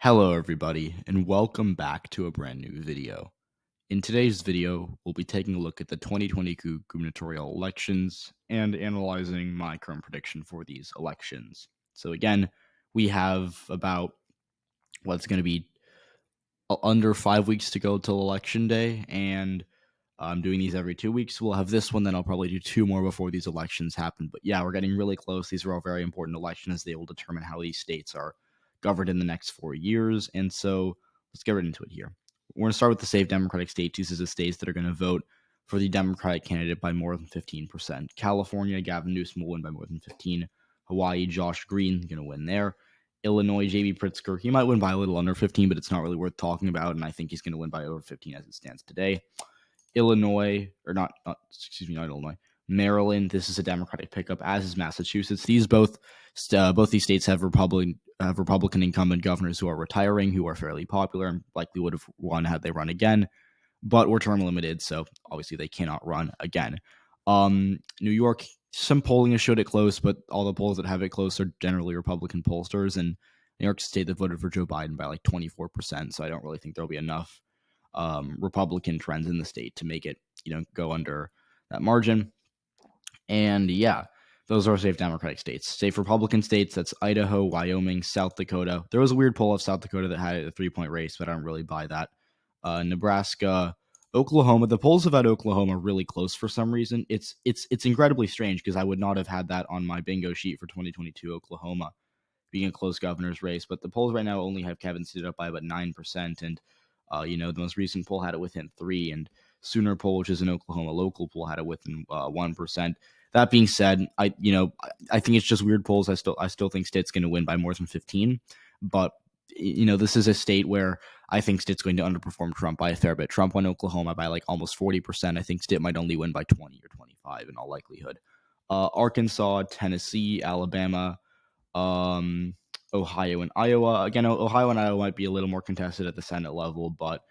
Hello everybody, and welcome back to a brand new video. In today's video, we'll be taking a look at the 2022 gubernatorial elections and analyzing my current prediction for these elections. So again, we have about what's going to be under 5 weeks to go till election day, and I'm doing these every 2 weeks. We'll have this one, then I'll probably do two more before these elections happen. But yeah, we're getting really close. These are all very important elections. They will determine how these states are governed in the next 4 years. And so let's get right into it here. We're going to start with the safe Democratic states. These are the states that are going to vote for the Democratic candidate by more than 15%. California, Gavin Newsom will win by more than 15. Hawaii, Josh Green, going to win there. Illinois, J.B. Pritzker, he might win by a little under 15, but it's not really worth talking about, and I think he's going to win by over 15 as it stands today. Illinois, or not Illinois, Maryland. This is a Democratic pickup, as is Massachusetts. Both these states have Republican incumbent governors who are retiring, who are fairly popular, and likely would have won had they run again, but were term limited, so obviously they cannot run again. New York, some polling has showed it close, but all the polls that have it close are generally Republican pollsters, and New York State that voted for Joe Biden by like 24%, so I don't really think there'll be enough Republican trends in the state to make it, go under that margin. And yeah, those are safe Democratic states. Safe Republican states, that's Idaho, Wyoming, South Dakota. There was a weird poll of South Dakota that had a 3-point race, but I don't really buy that. Nebraska, Oklahoma. The polls have had Oklahoma really close for some reason. It's incredibly strange because I would not have had that on my bingo sheet for 2022 Oklahoma being a close governor's race. But the polls right now only have Kevin Stitt up by about 9%, and the most recent poll had it within 3%, and Sooner poll, which is an Oklahoma local poll, had it within 1%. That being said, I think it's just weird polls. I still think Stitt's going to win by more than 15, but this is a state where I think Stitt's going to underperform Trump by a fair bit. Trump won Oklahoma by like almost 40%. I think Stitt might only win by 20 or 25 in all likelihood. Arkansas, Tennessee, Alabama, Ohio and Iowa. Again, Ohio and Iowa might be a little more contested at the Senate level, but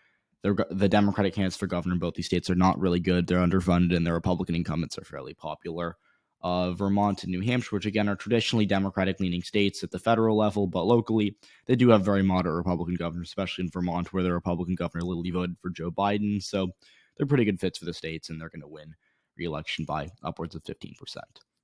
the Democratic candidates for governor in both these states are not really good. They're underfunded, and the Republican incumbents are fairly popular. Vermont and New Hampshire, which again are traditionally Democratic-leaning states at the federal level, but locally they do have very moderate Republican governors, especially in Vermont, where the Republican governor literally voted for Joe Biden. So they're pretty good fits for the states, and they're going to win re-election by upwards of 15%.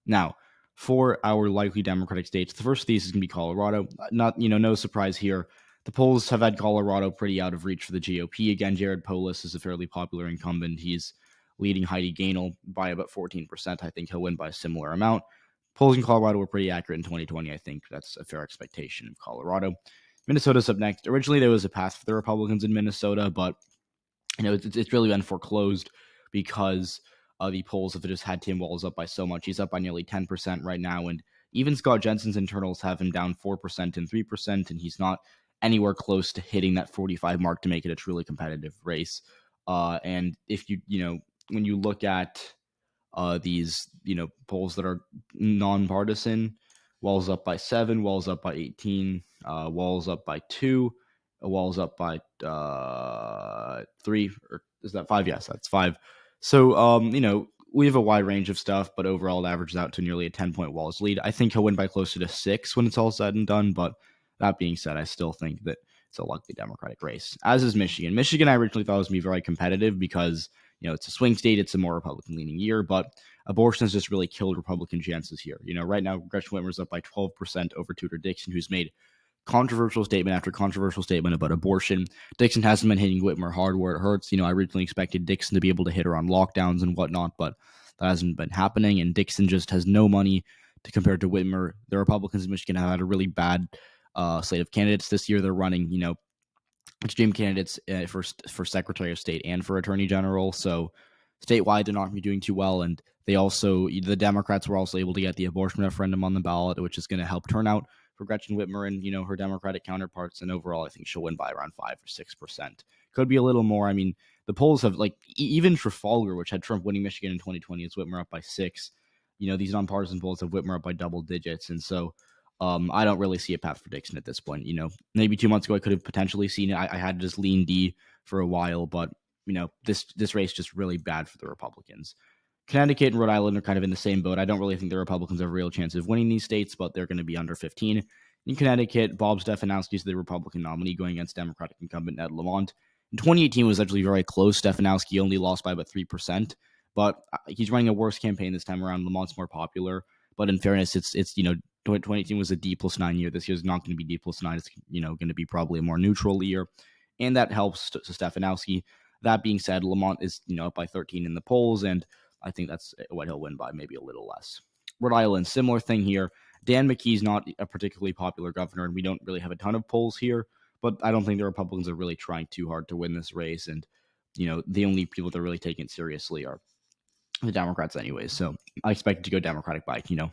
Now, for our likely Democratic states, the first of these is going to be Colorado. No surprise here. The polls have had Colorado pretty out of reach for the GOP. Again, Jared Polis is a fairly popular incumbent. He's leading Heidi Gaynell by about 14%. I think he'll win by a similar amount. Polls in Colorado were pretty accurate in 2020. I think that's a fair expectation of Colorado. Minnesota's up next. Originally, there was a path for the Republicans in Minnesota, but it's really been foreclosed because the polls have just had Tim Walz up by so much. He's up by nearly 10% right now, and even Scott Jensen's internals have him down 4% and 3%, and he's not anywhere close to hitting that 45 mark to make it a truly competitive race. And if when you look at these, polls that are nonpartisan, Walz up by 7, Walz up by 18, Walz up by 2, Walz up by 3, or is that 5? Yes, that's 5. So, we have a wide range of stuff, but overall it averages out to nearly a 10-point Walz lead. I think he'll win by closer to 6 when it's all said and done, but that being said, I still think that it's a likely Democratic race, as is Michigan. Michigan, I originally thought was going to be very competitive because, it's a swing state. It's a more Republican-leaning year, but abortion has just really killed Republican chances here. Right now, Gretchen Whitmer's up by 12% over Tudor Dixon, who's made controversial statement after controversial statement about abortion. Dixon hasn't been hitting Whitmer hard where it hurts. I originally expected Dixon to be able to hit her on lockdowns and whatnot, but that hasn't been happening, and Dixon just has no money to compare to Whitmer. The Republicans in Michigan have had a really bad slate of candidates this year. They're running, extreme candidates for Secretary of State and for Attorney General. So statewide, they're not going to be doing too well. And the Democrats were also able to get the abortion referendum on the ballot, which is going to help turnout for Gretchen Whitmer and, her Democratic counterparts. And overall, I think she'll win by around 5 or 6%. Could be a little more. I mean, the polls have even Trafalgar, which had Trump winning Michigan in 2020, is Whitmer up by 6. These nonpartisan polls have Whitmer up by double digits. And so I don't really see a path for Dixon at this point. Maybe 2 months ago I could have potentially seen it. I had to just lean D for a while, but this race is just really bad for the Republicans. Connecticut and Rhode Island are kind of in the same boat. I don't really think the Republicans have a real chance of winning these states, but they're going to be under 15. In Connecticut, Bob Stefanowski is the Republican nominee going against Democratic incumbent Ned Lamont. In 2018, it was actually very close. Stefanowski only lost by about 3%, but he's running a worse campaign this time around. Lamont's more popular, but in fairness, it's 2018 was a D+9 year. This year is not going to be D+9. It's going to be probably a more neutral year, and that helps Stefanowski. That being said, Lamont is up by 13 in the polls, and I think that's what he'll win by, maybe a little less. Rhode Island, similar thing here. Dan McKee's not a particularly popular governor, and we don't really have a ton of polls here, but I don't think the Republicans are really trying too hard to win this race, and the only people that are really taking it seriously are the Democrats anyways. So I expect it to go Democratic by, a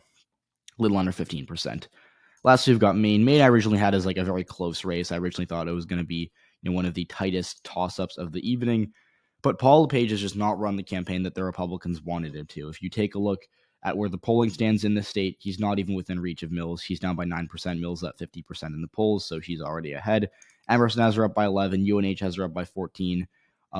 little under 15%. Last, we've got Maine. Maine I originally had as like a very close race. I originally thought it was going to be one of the tightest toss-ups of the evening, but Paul LePage has just not run the campaign that the Republicans wanted him to. If you take a look at where the polling stands in the state, he's not even within reach of Mills. He's down by 9%. Mills at 50% in the polls, so he's already ahead. Emerson has her up by 11. UNH has her up by 14.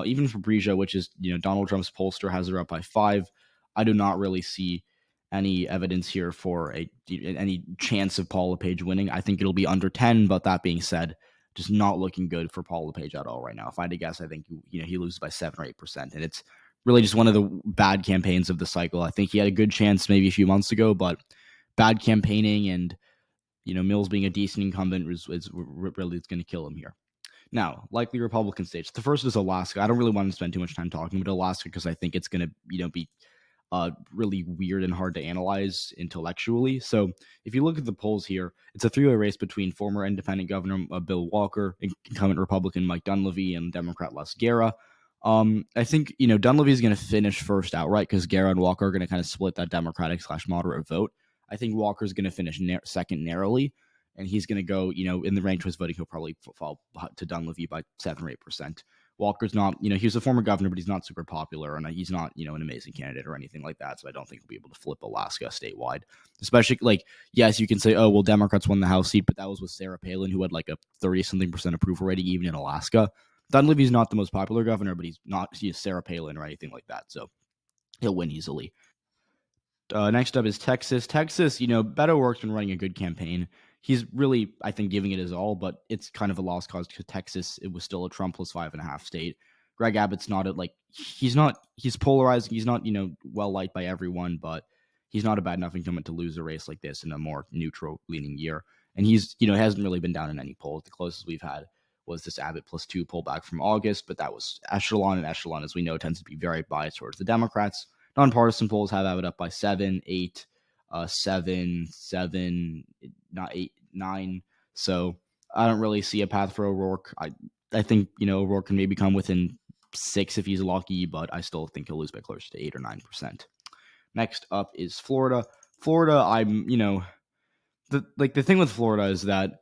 Even Fabrizio, which is Donald Trump's pollster, has her up by 5. I do not really see any evidence here for any chance of Paul LePage winning. I think it'll be under 10, but that being said, just not looking good for Paul LePage at all right now. If I had to guess, I think he loses by 7 or 8%, and it's really just one of the bad campaigns of the cycle. I think he had a good chance maybe a few months ago, but bad campaigning and Mills being a decent incumbent is really going to kill him here. Now, likely Republican states. The first is Alaska. I don't really want to spend too much time talking about Alaska because I think it's going to be really weird and hard to analyze intellectually. So if you look at the polls here, it's a three-way race between former independent governor Bill Walker, incumbent Republican Mike Dunleavy, and Democrat Les Guerra. I think Dunleavy is going to finish first outright because Guerra and Walker are going to kind of split that Democratic/moderate vote. I think Walker is going to finish second narrowly, and he's going to go in the ranked choice voting. He'll probably fall to Dunleavy by 7 or 8%. Walker's not, he was a former governor, but he's not super popular, and he's not, an amazing candidate or anything like that. So I don't think he'll be able to flip Alaska statewide. Especially, yes, you can say, oh, well, Democrats won the House seat, but that was with Sarah Palin, who had like a 30-something% approval rating even in Alaska. Dunleavy's not the most popular governor, but he's Sarah Palin or anything like that, so he'll win easily. Next up is Texas. Texas, Beto O'Rourke's been running a good campaign. He's really, I think, giving it his all, but it's kind of a lost cause to Texas. It was still a Trump plus 5.5 state. Greg Abbott's not he's polarizing. He's not, well liked by everyone, but he's not a bad enough incumbent to lose a race like this in a more neutral leaning year. And he's, hasn't really been down in any polls. The closest we've had was this Abbott +2 poll back from August, but that was echelon, and echelon, as we know, tends to be very biased towards the Democrats. Nonpartisan polls have Abbott up by 7, 8, 7, not 8, 9. So I don't really see a path for O'Rourke. I think, O'Rourke can maybe come within 6 if he's lucky, but I still think he'll lose by close to 8 or 9%. Next up is Florida. Florida, the thing with Florida is that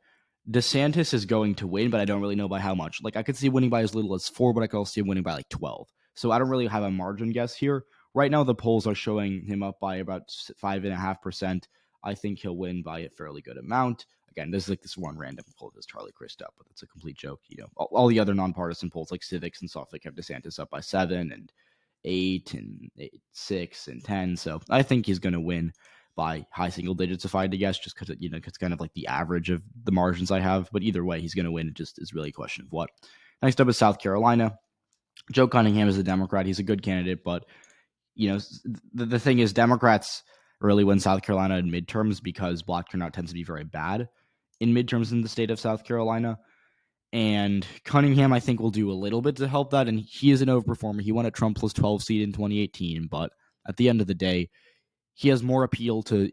DeSantis is going to win, but I don't really know by how much. I could see winning by as little as 4, but I could also see him winning by 12. So I don't really have a margin guess here. Right now, the polls are showing him up by about 5.5%. I think he'll win by a fairly good amount. Again, this is this one random poll that's Charlie Crist up, but it's a complete joke. All the other nonpartisan polls like Civics and Suffolk have DeSantis up by 7 and 8 and 6 and 10. So I think he's going to win by high single digits if I had to guess, just because it's kind of like the average of the margins I have. But either way, he's going to win. It just is really a question of what. Next up is South Carolina. Joe Cunningham is a Democrat. He's a good candidate, but the thing is, Democrats really win South Carolina in midterms because black turnout tends to be very bad in midterms in the state of South Carolina. And Cunningham, I think, will do a little bit to help that. And he is an overperformer. He won a Trump +12 seat in 2018. But at the end of the day, he has more appeal to,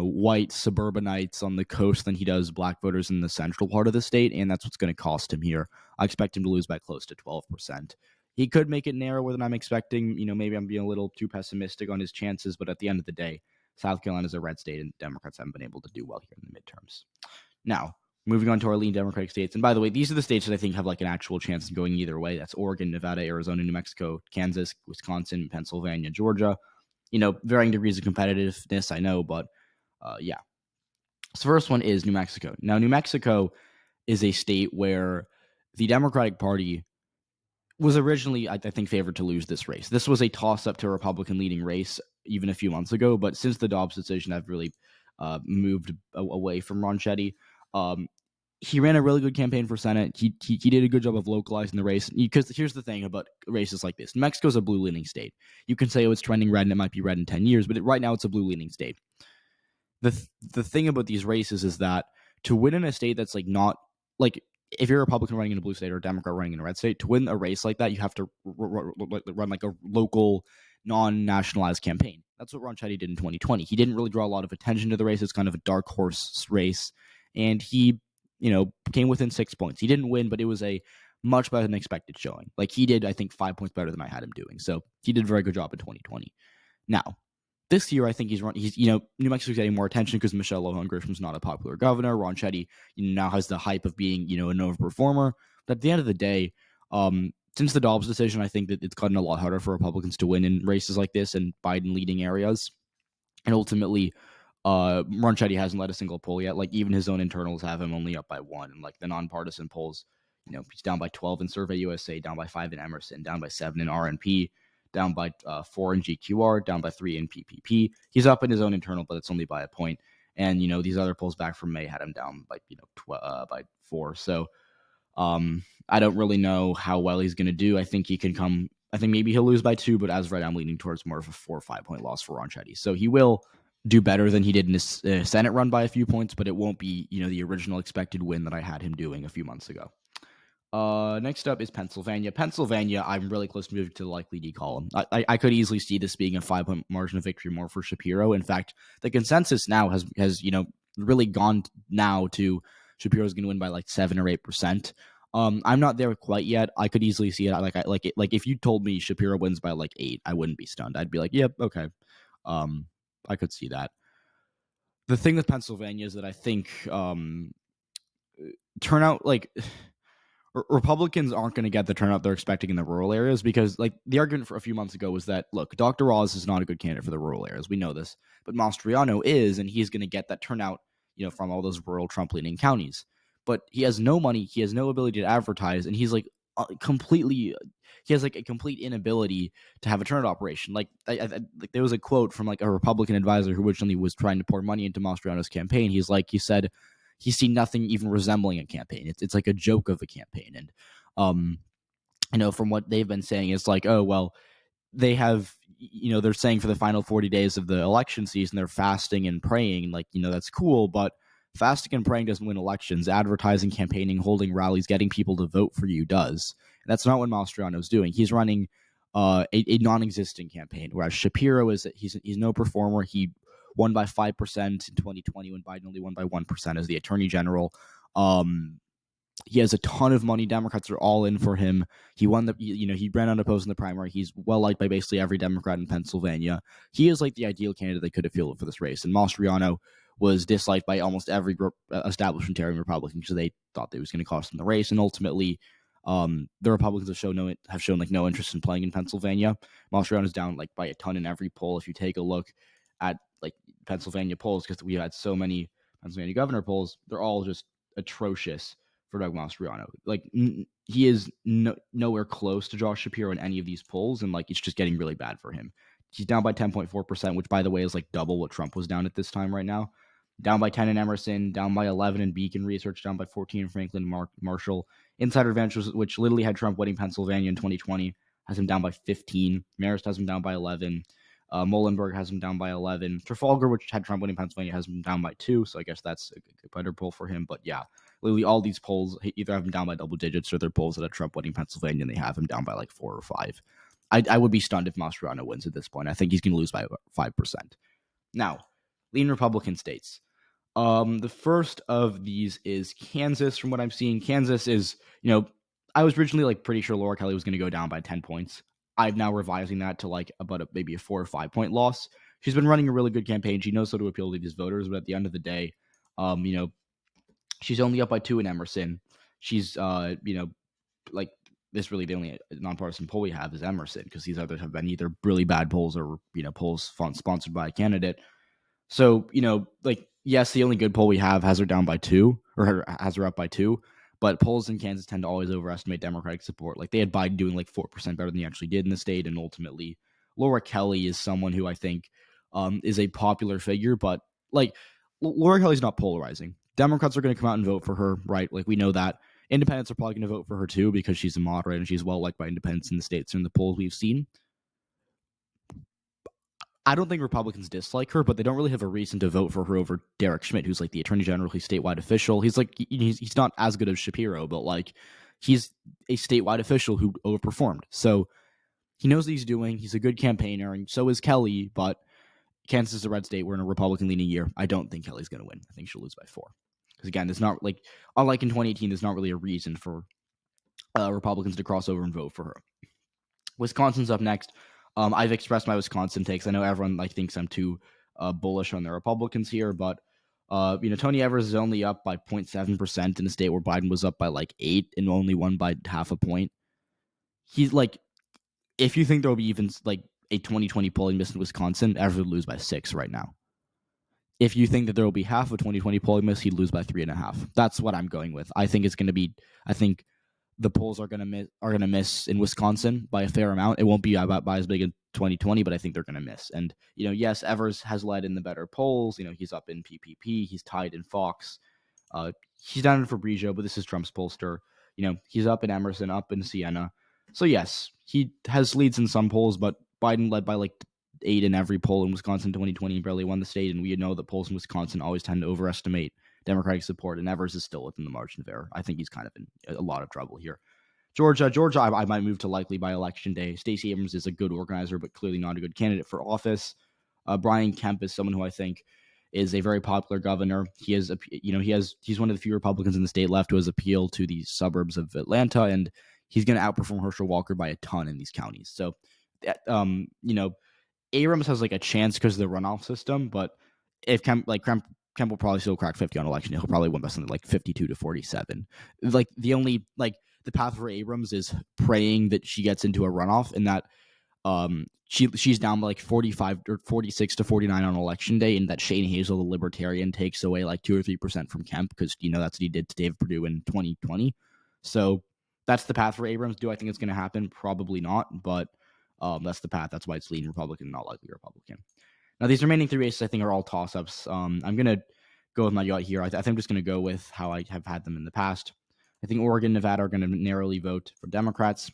white suburbanites on the coast than he does black voters in the central part of the state. And that's what's going to cost him here. I expect him to lose by close to 12%. He could make it narrower than I'm expecting. Maybe I'm being a little too pessimistic on his chances, but at the end of the day, South Carolina is a red state, and Democrats haven't been able to do well here in the midterms. Now, moving on to our lean Democratic states. And by the way, these are the states that I think have an actual chance of going either way. That's Oregon, Nevada, Arizona, New Mexico, Kansas, Wisconsin, Pennsylvania, Georgia. Varying degrees of competitiveness, I know, but yeah. So first one is New Mexico. Now, New Mexico is a state where the Democratic Party was originally, I think, favored to lose this race. This was a toss-up to a Republican-leading race even a few months ago, but since the Dobbs decision, I've really moved away from Ron Chetty. He ran a really good campaign for Senate. He did a good job of localizing the race. Because here's the thing about races like this: New Mexico's a blue-leaning state. You can say, oh, it's trending red and it might be red in 10 years, but right now it's a blue-leaning state. The thing about these races is that to win in a state that's like not like if you're a Republican running in a blue state or a Democrat running in a red state, to win a race like that, you have to run like a local, non-nationalized campaign. That's what Ron Chetty did in 2020. He didn't really draw a lot of attention to the race. It's kind of a dark horse race, and he, came within 6 points. He didn't win, but it was a much better than expected showing. Like he did, I think, 5 points better than I had him doing. So he did a very good job in 2020. Now, this year, I think he's New Mexico's getting more attention because Michelle Lujan Grisham's not a popular governor. Ron Chetty now has the hype of being, a known performer. But at the end of the day, since the Dobbs decision, I think that it's gotten a lot harder for Republicans to win in races like this and Biden leading areas. And ultimately, Ron Chetty hasn't led a single poll yet. Like even his own internals have him only up by 1, and like the nonpartisan polls, he's down by 12 in Survey USA, down by 5 in Emerson, down by 7 in RNP, down by 4 in GQR, down by 3 in PPP. He's up in his own internal, but it's only by a point. And these other polls back from May had him down by by 4. So I don't really know how well he's going to do. I think he can come. I think maybe he'll lose by 2, but as of right now, I'm leaning towards more of a 4 or 5 point loss for Ron Chetty. So he will do better than he did in his Senate run by a few points, but it won't be the original expected win that I had him doing a few months ago. Next up is Pennsylvania. Pennsylvania, I'm really close to moving to the likely D column. I could easily see this being a 5-point margin of victory more for Shapiro. In fact, the consensus now has really gone now to Shapiro's going to win by like 7 or 8%. I'm not there quite yet. I could easily see it. Like if you told me Shapiro wins by like 8, I wouldn't be stunned. I'd be like, yep, okay. I could see that. The thing with Pennsylvania is that I think turnout, like Republicans aren't going to get the turnout they're expecting in the rural areas because, like, the argument for a few months ago was that, look, Dr. Oz is not a good candidate for the rural areas. We know this, but Mastriano is, and he's going to get that turnout, from all those rural Trump-leaning counties. But he has no money, he has no ability to advertise, and he's like he has like a complete inability to have a turnout operation. Like, there was a quote from like a Republican advisor who originally was trying to pour money into Mastriano's campaign. He said he's seen nothing even resembling a campaign. It's like a joke of a campaign. And from what they've been saying, it's like, oh well, they have, they're saying for the final 40 days of the election season, they're fasting and praying. Like, that's cool, but fasting and praying doesn't win elections. Advertising, campaigning, holding rallies, getting people to vote for you does. And that's not what Mastriano's doing. He's running a non-existent campaign, whereas Shapiro he's no performer. He won by 5% in 2020 when Biden only won by 1% as the attorney general. He has a ton of money. Democrats are all in for him. He won he ran unopposed in the primary. He's well liked by basically every Democrat in Pennsylvania. He is like the ideal candidate they could have fielded for this race. And Mastriano was disliked by almost every establishmentarian Republican because they thought they was going to cost them the race. And ultimately, the Republicans have shown like no interest in playing in Pennsylvania. Mastriano's down like by a ton in every poll. If you take a look at like Pennsylvania polls, because we had so many Pennsylvania governor polls, they're all just atrocious for Doug Mastriano. Like he is nowhere close to Josh Shapiro in any of these polls, and like it's just getting really bad for him. He's down by 10.4%, which by the way is like double what Trump was down at this time right now. Down by 10 in Emerson, down by 11 in Beacon Research, down by 14 in Franklin Marshall. Insider Advantage, which literally had Trump winning Pennsylvania in 2020, has him down by 15. Marist has him down by 11. Muhlenberg has him down by 11. Trafalgar, which had Trump winning Pennsylvania, has him down by 2. So I guess that's a better poll for him. But yeah, literally all these polls either have him down by double digits or they're polls that have Trump winning Pennsylvania and they have him down by like 4 or 5. I would be stunned if Mastriano wins at this point. I think he's going to lose by 5%. Now, lean Republican states. The first of these is Kansas. From what I'm seeing, Kansas is, I was originally like pretty sure Laura Kelly was going to go down by 10 points. I'm now revising that to like about maybe a 4 or 5 point loss. She's been running a really good campaign. She knows how to appeal to these voters, but at the end of the day, she's only up by 2 in Emerson. She's, like this really the only nonpartisan poll we have is Emerson because these others have been either really bad polls or, polls sponsored by a candidate. So, like, yes, the only good poll we have has her down by 2 or has her up by 2. But polls in Kansas tend to always overestimate Democratic support. Like they had Biden doing like 4% better than he actually did in the state. And ultimately, Laura Kelly is someone who I think is a popular figure. But like Laura Kelly's not polarizing. Democrats are going to come out and vote for her, right? Like, we know that. Independents are probably going to vote for her too because she's a moderate and she's well liked by independents in the states and the polls we've seen. I don't think Republicans dislike her, but they don't really have a reason to vote for her over Derek Schmidt, who's like the attorney general, he's statewide official. He's like he's not as good as Shapiro, but like he's a statewide official who overperformed. So he knows what he's doing. He's a good campaigner, and so is Kelly. But Kansas is a red state. We're in a Republican-leaning year. I don't think Kelly's going to win. I think she'll lose by 4. Because again, there's not like unlike in 2018, there's not really a reason for Republicans to cross over and vote for her. Wisconsin's up next. I've expressed my Wisconsin takes. I know everyone like thinks I'm too bullish on the Republicans here, but Tony Evers is only up by 0.7% in a state where Biden was up by like 8 and only won by half a point. He's like, if you think there will be even like a 2020 polling miss in Wisconsin, Evers would lose by 6 right now. If you think that there will be half a 2020 polling miss, he'd lose by 3.5. That's what I'm going with. I think it's going to be. I think the polls are going to miss in Wisconsin by a fair amount. It won't be by as big in 2020, but I think they're going to miss. And yes, Evers has led in the better polls. He's up in PPP. He's tied in Fox. He's down in Fabrizio, but this is Trump's pollster. He's up in Emerson, up in Siena. So yes, he has leads in some polls, but Biden led by like 8 in every poll in Wisconsin 2020 and barely won the state. And we know that polls in Wisconsin always tend to overestimate Democratic support, and Evers is still within the margin of error. I think he's kind of in a lot of trouble here. Georgia, I might move to likely by election day. Stacey Abrams is a good organizer, but clearly not a good candidate for office. Brian Kemp is someone who I think is a very popular governor. He's one of the few Republicans in the state left who has appealed to the suburbs of Atlanta, and he's going to outperform Herschel Walker by a ton in these counties. So, Abrams has like a chance because of the runoff system, but if Kemp will probably still crack 50 on election day. He'll probably win by something like 52-47. Like the path for Abrams is praying that she gets into a runoff and that she's down by like 45 or 46-49 on election day, and that Shane Hazel, the libertarian, takes away like 2 or 3% from Kemp because that's what he did to David Perdue in 2020. So that's the path for Abrams. Do I think it's going to happen? Probably not, but that's the path. That's why it's leaning Republican, not likely Republican. Now, these remaining 3 races I think are all toss-ups. I'm going to go with my gut here. I think I'm just going to go with how I have had them in the past. I think Oregon, Nevada are going to narrowly vote for Democrats.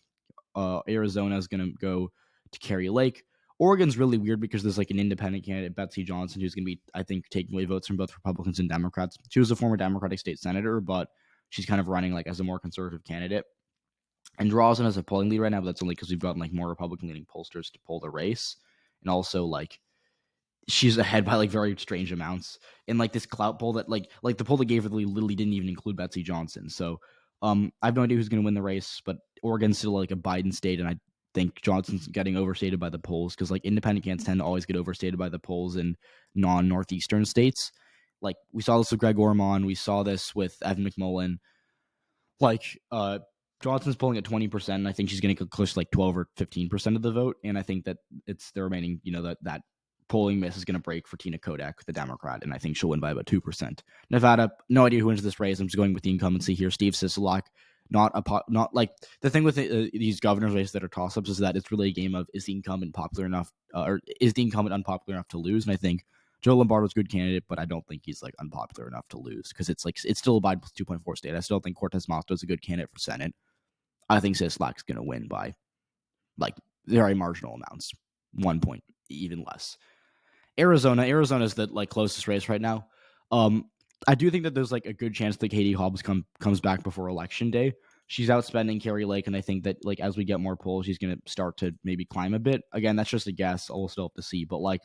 Arizona is going to go to Carrie Lake. Oregon's really weird because there's like an independent candidate, Betsy Johnson, who's going to be, I think, taking away votes from both Republicans and Democrats. She was a former Democratic state senator, but she's kind of running like as a more conservative candidate. And draws in as a polling lead right now, but that's only because we've gotten like more Republican-leaning pollsters to poll the race. And also like she's ahead by like very strange amounts in like this clout poll that like the poll that gave her the lead literally didn't even include Betsy Johnson. So I have no idea who's going to win the race, but Oregon's still like a Biden state, and I think Johnson's getting overstated by the polls because like independent candidates tend to always get overstated by the polls in non-Northeastern states. Like we saw this with Greg Ormond, we saw this with Evan McMullen. Like Johnson's polling at 20%, and I think she's going to get close to like 12 or 15% of the vote. And I think that it's the remaining, that polling miss is going to break for Tina Kodak, the Democrat, and I think she'll win by about 2%. Nevada, no idea who wins this race. I'm just going with the incumbency here. Steve Sisolak, not like the thing with these governors races that are toss-ups is that it's really a game of is the incumbent popular enough, or is the incumbent unpopular enough to lose? And I think Joe Lombardo's a good candidate, but I don't think he's like unpopular enough to lose because it's still a Biden plus 2.4 state. I still think Cortez Masto is a good candidate for Senate. I think Sisolak's going to win by like very marginal amounts, 1 point, even less. Arizona is the like closest race right now. I do think that there's like a good chance that Katie Hobbs comes back before election day. She's outspending Carrie Lake, and I think that like as we get more polls, she's going to start to maybe climb a bit. Again, that's just a guess. I'll still have to see, but like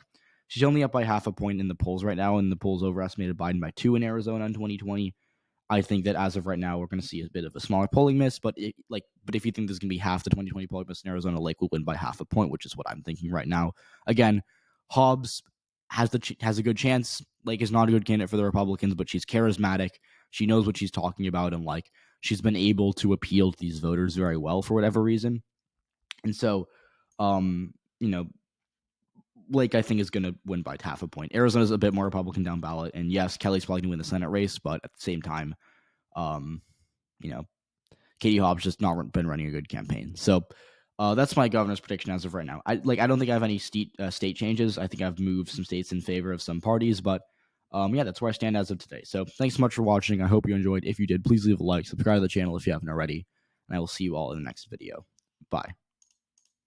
she's only up by half a point in the polls right now, and the polls overestimated Biden by 2 in Arizona in 2020. I think that as of right now, we're going to see a bit of a smaller polling miss, but if you think there's going to be half the 2020 polling miss in Arizona, Lake will win by half a point, which is what I'm thinking right now. Again, Hobbs has a good chance. Lake is not a good candidate for the Republicans, but she's charismatic. She knows what she's talking about, and like she's been able to appeal to these voters very well for whatever reason. And so, Lake, I think, is going to win by half a point. Arizona's a bit more Republican down ballot, and yes, Kelly's probably going to win the Senate race, but at the same time, Katie Hobbs just not been running a good campaign. So that's my governor's prediction as of right now. I don't think I have any state changes. I think I've moved some states in favor of some parties, but Yeah, that's where I stand as of today. So thanks so much for watching. I hope you enjoyed. If you did, please leave a like, subscribe to the channel if you haven't already, and I will see you all in the next video. Bye.